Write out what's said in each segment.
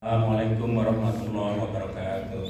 Assalamualaikum warahmatullahi wabarakatuh.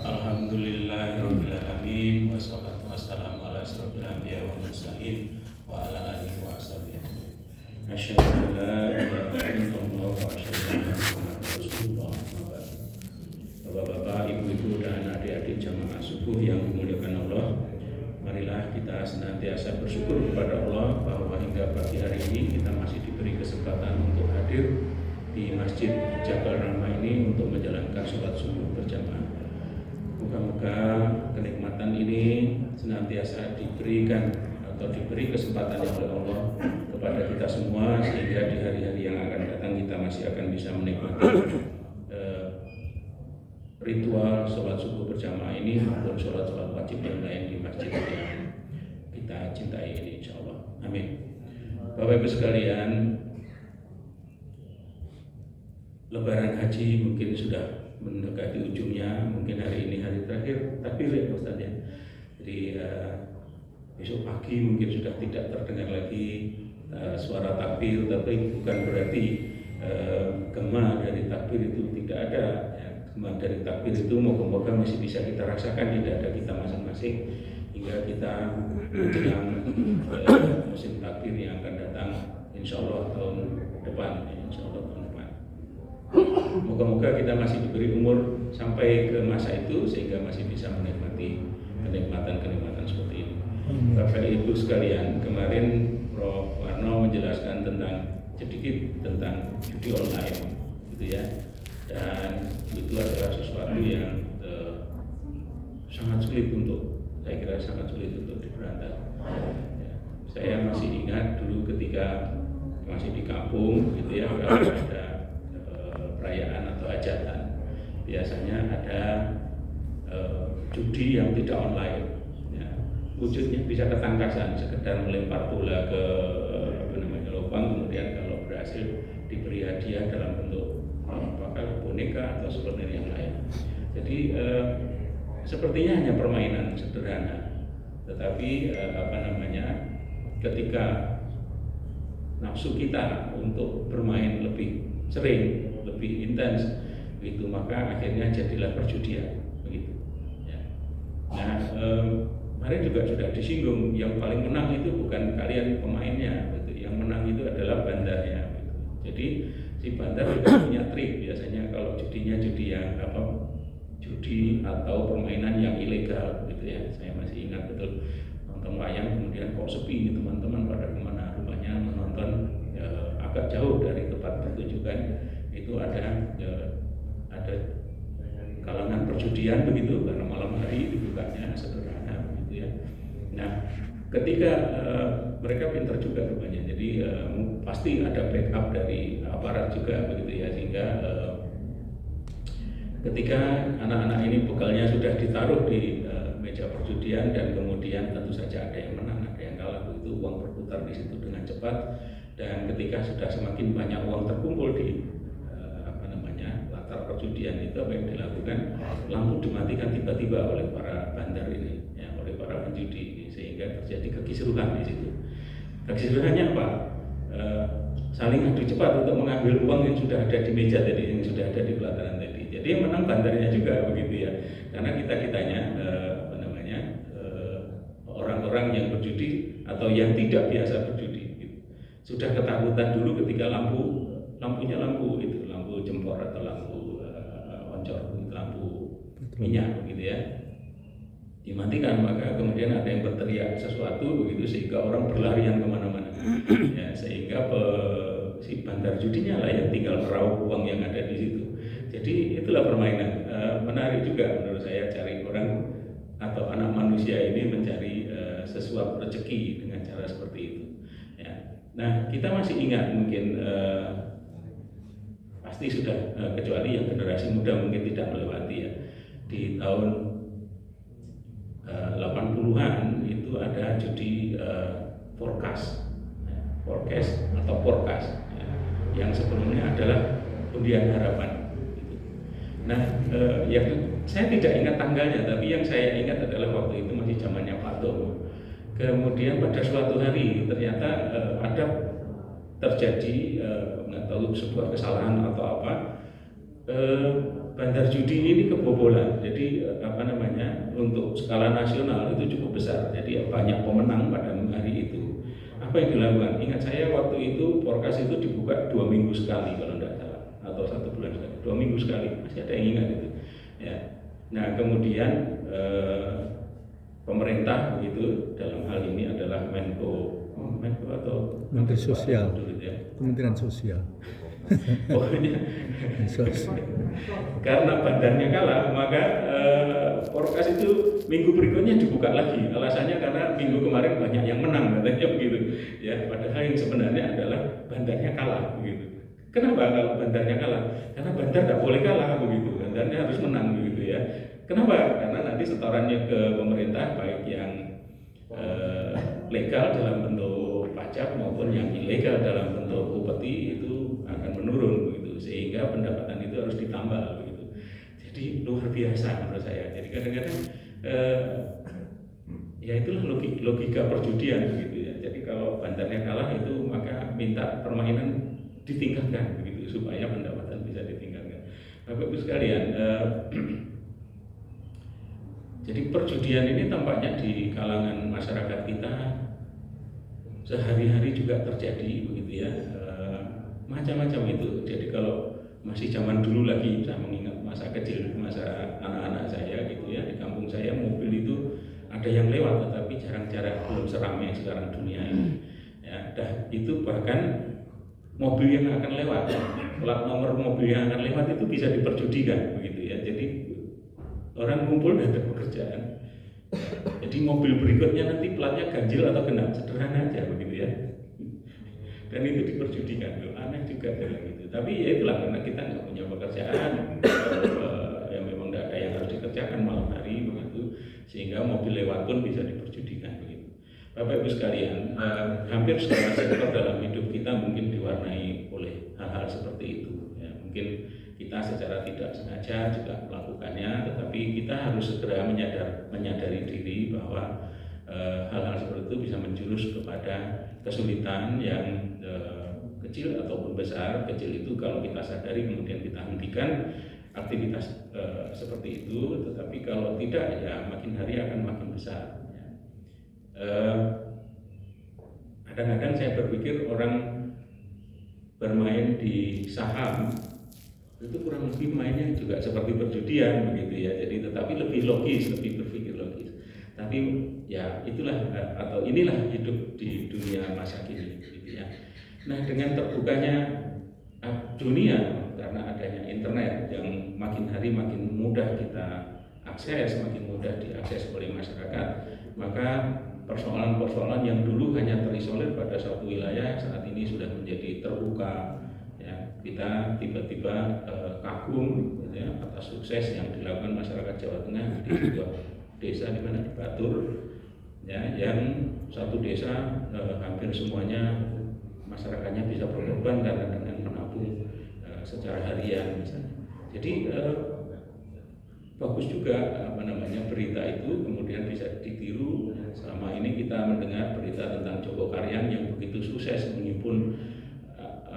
Alhamdulillahirabbil alamin wassalatu wassalamu ala asyrofil anbiya'i wal mursalin wa ala alihi wa sahbihi. Asyhadu an la ilaha illallah wa asyhadu anna Muhammadar Rasulullah. Bapak-bapak, ibu-ibu dan adik-adik jamaah subuh yang dimuliakan Allah, marilah kita senantiasa bersyukur kepada Allah bahwa hingga pagi hari ini kita masih diberi kesempatan untuk hadir di Masjid Jabal Rahmah ini untuk menjalankan sholat subuh berjamaah. Moga-moga kenikmatan ini senantiasa diberikan atau diberi kesempatan oleh Allah kepada kita semua, sehingga di hari-hari yang akan datang kita masih akan bisa menikmati ritual sholat subuh berjamaah ini maupun sholat-sholat wajib yang lain di masjid yang kita cintai ini, insya Allah. Amin. Bapak Ibu sekalian, Lebaran haji mungkin sudah mendekati ujungnya, mungkin hari ini hari terakhir takbir ya Ustaz ya. Jadi besok pagi mungkin sudah tidak terdengar lagi suara takbir, tapi bukan berarti gema dari takbir itu tidak ada. Dari takbir itu moga-moga masih bisa kita rasakan di dada kita masing-masing hingga kita menjelang musim takbir yang akan datang, insya Allah tahun depan, insya Allah tahun depan. Moga-moga kita masih diberi umur sampai ke masa itu sehingga masih bisa menikmati kenikmatan-kenikmatan seperti ini. Bapak Ibu sekalian, kemarin Prof. Warno menjelaskan sedikit tentang judi online, gitu ya. Dan itu adalah sesuatu yang sangat sulit sangat sulit untuk diberantas. Ya, saya masih ingat dulu ketika masih di kampung, gitu ya, kalau ada perayaan atau hajatan, biasanya ada judi yang tidak online. Ya, wujudnya bisa ketangkasan, sekedar melempar bola ke lubang, kemudian kalau berhasil diberi hadiah dalam bentuk apakah boneka atau souvenir yang lain. Jadi sepertinya hanya permainan sederhana, tetapi ketika nafsu kita untuk bermain lebih sering, lebih intens, itu maka akhirnya jadilah perjudian, begitu. Ya. Nah, kemarin juga sudah disinggung, yang paling menang itu bukan kalian pemainnya, gitu. Yang menang itu adalah bandarnya. Gitu. Jadi si bandar juga punya trik, biasanya kalau judinya judi yang judi atau permainan yang ilegal, gitu ya. Saya masih ingat betul nonton wayang, kemudian kok sepi, teman-teman pada kemana rumahnya menonton, agak jauh dari tempat pertunjukan, itu ada kalangan perjudian begitu, karena malam hari dibukanya sederhana, gitu ya. Nah, ketika mereka pintar juga rupanya, jadi pasti ada backup dari aparat juga, begitu ya, sehingga ketika anak-anak ini bekalnya sudah ditaruh di meja perjudian dan kemudian tentu saja ada yang menang, ada yang kalah, begitu uang berputar di situ dengan cepat, dan ketika sudah semakin banyak uang terkumpul di latar perjudian itu, apa yang dilakukan? Lampu dimatikan tiba-tiba oleh para bandar ini, ya, oleh para penjudi ini, sehingga terjadi kekisruhan di situ. Kekisruhannya apa? Saling adu cepat untuk mengambil uang yang sudah ada di meja tadi, yang sudah ada di pelataran tadi. Jadi yang menang bandarnya juga, begitu ya. Karena kita-kitanya orang-orang yang berjudi atau yang tidak biasa berjudi, gitu, sudah ketakutan dulu ketika lampunya lampu jempor atau lampu oncor, lampu minyak, begitu ya, dimatikan, maka kemudian ada yang berteriak sesuatu, begitu, sehingga orang berlarian kemana-mana, ya, sehingga si bandar judinya lah yang tinggal meraup uang yang ada di situ. Jadi itulah permainan. Menarik juga menurut saya cari orang atau anak manusia ini mencari sesuatu rezeki dengan cara seperti itu. Ya. Nah, kita masih ingat mungkin pasti sudah, kecuali yang generasi muda mungkin tidak melewati ya, di tahun 80-an itu ada judi forecast atau forecast, ya, yang sebelumnya adalah undian harapan. Nah, yang saya tidak ingat tanggalnya, tapi yang saya ingat adalah waktu itu masih zamannya Pak Tomo. Kemudian pada suatu hari ternyata ada terjadi nggak tahu sebuah kesalahan atau apa, bandar judi ini kebobolan. Jadi untuk skala nasional itu cukup besar. Jadi banyak pemenang pada hari itu. Apa yang dilakukan? Ingat saya waktu itu Porkas itu dibuka 2 minggu sekali kalau tidak salah, atau 1 bulan sekali. 2 minggu sekali, masih ada yang ingat itu. Ya. Nah kemudian pemerintah begitu dalam hal ini adalah Menko atau Menteri Sosial, ya. Kementerian Sosial. Pokoknya karena bandarnya kalah, maka Porkas itu minggu berikutnya dibuka lagi. Alasannya karena minggu kemarin banyak yang menang, katanya begitu. Ya, padahal yang sebenarnya adalah bandarnya kalah, begitu. Kenapa kalau bandarnya kalah? Karena bandar tidak boleh kalah, begitu. Bandarnya harus menang, begitu ya. Kenapa? Karena nanti setorannya ke pemerintah baik yang legal dalam bentuk pajak maupun yang ilegal dalam bentuk upeti itu akan menurun begitu, sehingga pendapatan itu harus ditambah begitu. Jadi luar biasa menurut saya. Jadi kadang-kadang ya itulah logika perjudian begitu ya. Jadi kalau bandarnya kalah itu maka minta permainan ditingkatkan begitu supaya pendapatan bisa ditingkatkan. Bapak Ibu sekalian, jadi perjudian ini tampaknya di kalangan masyarakat kita sehari-hari juga terjadi begitu ya, macam-macam itu. Jadi kalau masih zaman dulu lagi, saya mengingat masa kecil, masa anak-anak saya gitu ya, di kampung saya mobil itu ada yang lewat, tetapi jarang-jarang, belum seramai sekarang dunia ini. Ya, itu bahkan mobil yang akan lewat, plat nomor mobil yang akan lewat itu bisa diperjudikan begitu ya. Jadi orang ngumpul dan ada pekerjaan. Jadi mobil berikutnya nanti platnya ganjil atau genap, sederhana aja begitu ya. Dan itu diperjudikan, aneh juga dalam itu. Tapi ya itulah, karena kita nggak punya pekerjaan, yang memang nggak ada yang harus dikerjakan malam hari begitu, sehingga mobil lewat pun bisa diperjudikan begitu. Bapak Ibu sekalian, hampir segala sektor dalam hidup kita mungkin diwarnai oleh hal-hal seperti itu. Ya, mungkin kita secara tidak sengaja juga melakukannya, tetapi kita harus segera menyadari diri bahwa hal-hal seperti itu bisa menjurus kepada kesulitan yang kecil ataupun besar. Kecil itu kalau kita sadari kemudian kita hentikan aktivitas seperti itu, tetapi kalau tidak ya makin hari akan makin besar. Kadang-kadang saya berpikir orang bermain di saham itu kurang lebih mainnya juga seperti perjudian begitu ya. Jadi tetapi lebih logis, lebih berpikir logis. Tapi ya itulah atau inilah hidup di dunia masa kini gitu ya. Nah, dengan terbukanya dunia karena adanya internet yang makin hari makin mudah kita akses, makin mudah diakses oleh masyarakat, maka persoalan-persoalan yang dulu hanya terisolir pada suatu wilayah saat ini sudah menjadi terbuka. Kita tiba-tiba kagum gitu ya, atas sukses yang dilakukan masyarakat Jawa Tengah di sebuah desa di mana di Batur ya, yang satu desa hampir semuanya masyarakatnya bisa berkorban karena dengan menabung secara harian misalnya. Jadi bagus juga berita itu kemudian bisa ditiru. Selama ini kita mendengar berita tentang Joko Karyan yang begitu sukses menghimpun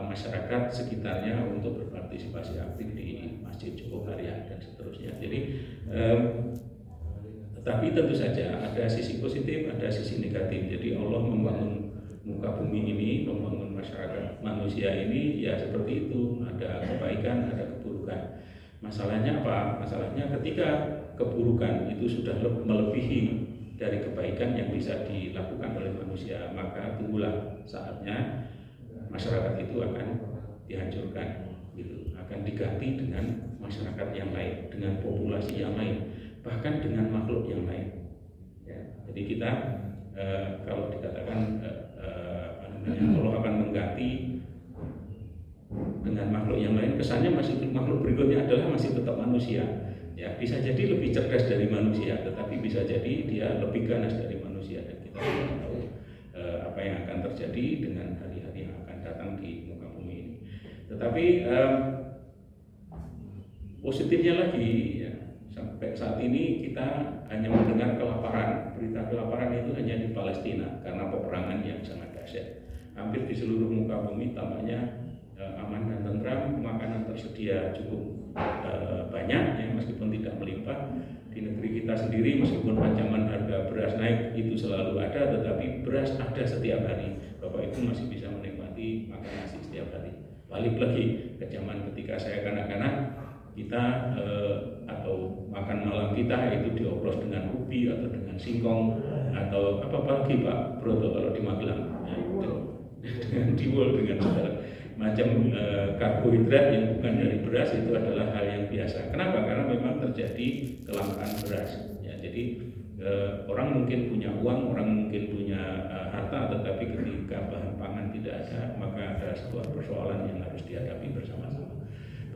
masyarakat sekitarnya untuk berpartisipasi aktif di Masjid Joko Karyan dan seterusnya. Jadi tetapi tentu saja ada sisi positif, ada sisi negatif. Jadi Allah membangun muka bumi ini, membangun masyarakat manusia ini ya seperti itu, ada kebaikan, ada keburukan. Masalahnya apa? Masalahnya ketika keburukan itu sudah melebihi dari kebaikan yang bisa dilakukan oleh manusia, maka tunggulah saatnya masyarakat itu akan dihancurkan, gitu, akan diganti dengan masyarakat yang lain, dengan populasi yang lain, bahkan dengan makhluk yang lain. Ya, jadi kita kalau dikatakan Allah akan mengganti dengan makhluk yang lain, kesannya masih makhluk berikutnya adalah masih tetap manusia. Ya, bisa jadi lebih cerdas dari manusia, tetapi bisa jadi dia lebih ganas dari manusia, dan kita tidak tahu apa yang akan terjadi dengan hari-hari yang akan datang di muka bumi ini. Tetapi positifnya lagi, ya, sampai saat ini kita hanya mendengar kelaparan. Berita kelaparan itu hanya di Palestina karena peperangan yang sangat dahsyat. hampir di seluruh muka bumi tampaknya aman dan tentram, makanan tersedia cukup banyak ya, meskipun tidak melimpah. Di negeri kita sendiri meskipun ancaman harga beras naik itu selalu ada, tetapi beras ada setiap hari. Bapak Ibu masih bisa menikmati makan nasi setiap hari. Balik lagi ke zaman ketika saya kanak-kanak, kita atau makan malam kita itu dioplos dengan ubi atau dengan singkong atau apa lagi Pak Broto kalau di Magelang, ya, dengan diwul, dengan segala macam karbohidrat yang bukan dari beras itu adalah hal yang biasa. Kenapa? Karena memang terjadi kelangkaan beras. Ya, jadi orang mungkin punya uang, orang mungkin punya harta, tetapi ketika bahan pangan tidak ada, maka ada sebuah persoalan yang harus dihadapi bersama-sama.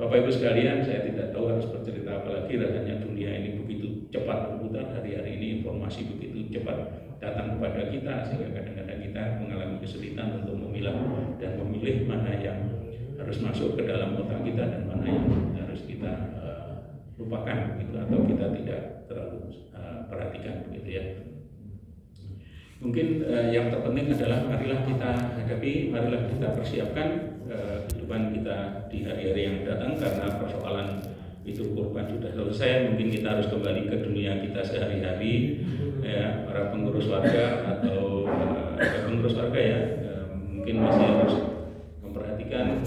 Bapak Ibu sekalian, saya tidak tahu harus bercerita apa lagi. Rasanya dunia ini begitu cepat berputar. Hari-hari ini informasi begitu cepat datang kepada kita, sehingga kadang-kadang kita mengalami kesulitan untuk memilah dan memilih mana yang harus masuk ke dalam otak kita dan mana yang harus kita lupakan gitu, atau kita tidak terlalu perhatikan begitu ya. Mungkin yang terpenting adalah marilah kita hadapi, marilah kita persiapkan kehidupan kita di hari-hari yang datang, karena persoalan itu kurban sudah selesai. Mungkin kita harus kembali ke dunia kita sehari-hari ya, para pengurus warga atau pengurus warga ya, mungkin masih harus memperhatikan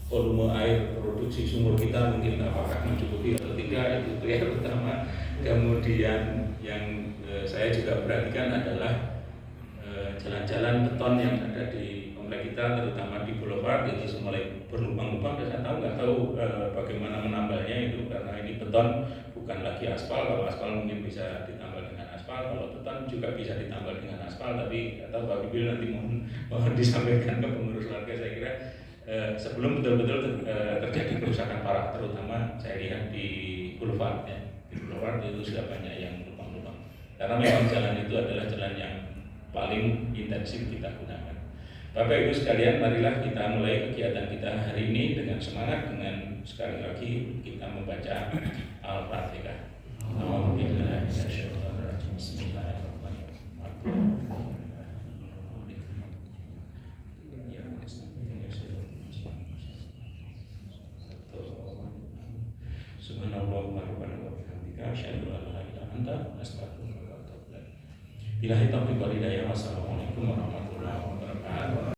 volume air produksi sumur kita mungkin apakah mencukupi atau tidak, itu yang pertama. Kemudian yang saya juga perhatikan adalah jalan-jalan beton yang ada di komplek kita, terutama di Boulevard, itu mulai berlubang-lubang dan saya nggak tahu bagaimana menambahnya itu, karena ini beton bukan lagi aspal. Kalau aspal mungkin bisa ditambal dengan aspal, kalau beton juga bisa ditambal dengan aspal, tapi atau Pak Bibil nanti mohon disampaikan ke pengurus warga. Saya kira sebelum betul-betul terjadi kerusakan parah, terutama saya lihat di Boulevard ya. Di Boulevard itu sudah banyak yang lubang-lubang, karena memang jalan itu adalah jalan yang paling intensif kita gunakan. Bapak Ibu sekalian, marilah kita mulai kegiatan kita hari ini dengan semangat, dengan sekali lagi kita membaca Al-Fatihah. Billahi taufiq wal hidayah. Wassalamualaikum warahmatullahi wabarakatuh.